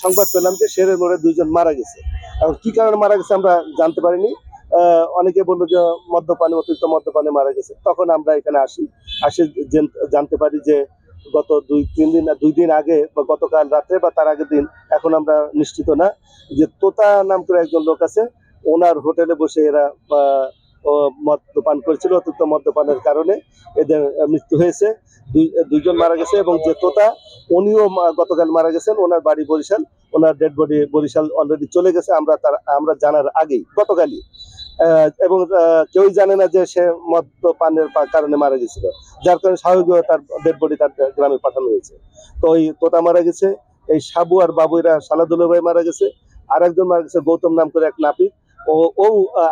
সংবাদ পেলাম যে শেরের মোড়ে 2 জন মারা গেছে। এখন কি কারণে মারা গেছে আমরা জানতে পারিনি। অনেকে বললো যে অতিরিক্ত মদ্যপানে মারা গেছে। তখন আমরা এখানে আসি জানতে পারি যে গত 2 দিন আগে বা গতকাল রাত্রে বা তার আগের দিন, এখন আমরা নিশ্চিত না, যে তোতা নাম করে একজন লোক আছে, ওনার হোটেলে বসে এরা মদ্যপান করেছিল। অতিরিক্ত মদ্যপানের কারণে এদের মৃত্যু হয়েছে। 2জন মারা গেছে এবং যে তোতা উনিও গতকাল মারা গেছেন। ওনার বাড়ি বরিশাল, ওনার ডেড বডি বরিশাল অলরেডি চলে গেছে আমরা জানার আগেই, গতকালই। এবং কেউই জানে না যে সে মদ্যপানের কারণে মারা গেছিল, যার কারণে স্বাভাবিকভাবে তার ডেড বডি তার গ্রামে পাঠানো হয়েছে। তো ওই তোতা মারা গেছে, এই সাবু আর বাবুরা সালাদুল ভাই মারা গেছে, আর একজন মারা গেছে গৌতম নাম করে এক নাপিত, ও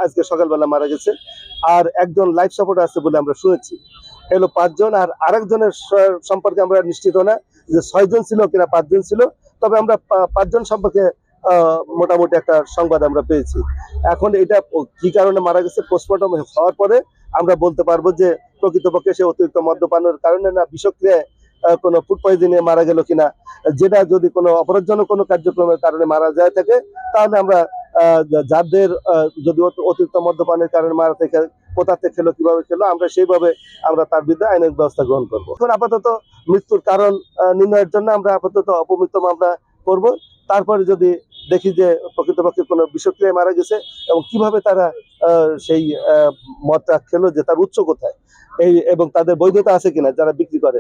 আজকে সকালবেলা মারা গেছে। আর একজন লাইফ সাপোর্ট আছে বলে আমরা শুনেছি। এলো 5 জন, আর আরেকজনের সম্পর্কে আমরা নিশ্চিত না যে 6 জন ছিল কিনা 5 জন ছিল। তবে আমরা 5 জন সম্পর্কে মোটামুটি একটা সংবাদ আমরা পেয়েছি। এখন এটা কি কারণে মারা গেছে পোস্টমর্টম হওয়ার পরে আমরা বলতে পারবো যে প্রকৃতপক্ষে সে অতিরিক্ত মদ্যপানের কারণে না বিষক্রিয়ায় কোনো ফুড পয়জনিংয়ে মারা গেল কিনা। যেটা যদি কোনো অপরাধজনক কোনো কার্যক্রমের কারণে মারা যায় থাকে, তাহলে আমরা যাদের যদি অতিরিক্ত মদ্যপানের কারণে মারা থেকে কোথাতে খেলো, কিভাবে খেলো, আমরা সেইভাবে আমরা তার বিরুদ্ধে আইনের ব্যবস্থা গ্রহণ করবো। এখন আপাতত মৃত্যুর কারণ নির্ণয়ের জন্য আমরা আপাতত অপমৃত্যু মামলা করব। তারপরে যদি দেখি যে প্রকৃতপক্ষে কোনো বিষক্রিয়ায় মারা গেছে এবং কিভাবে তারা সেই মদটা খেলো, যে তার উৎস কোথায়, এবং তাদের বৈধতা আছে কিনা যারা বিক্রি করে।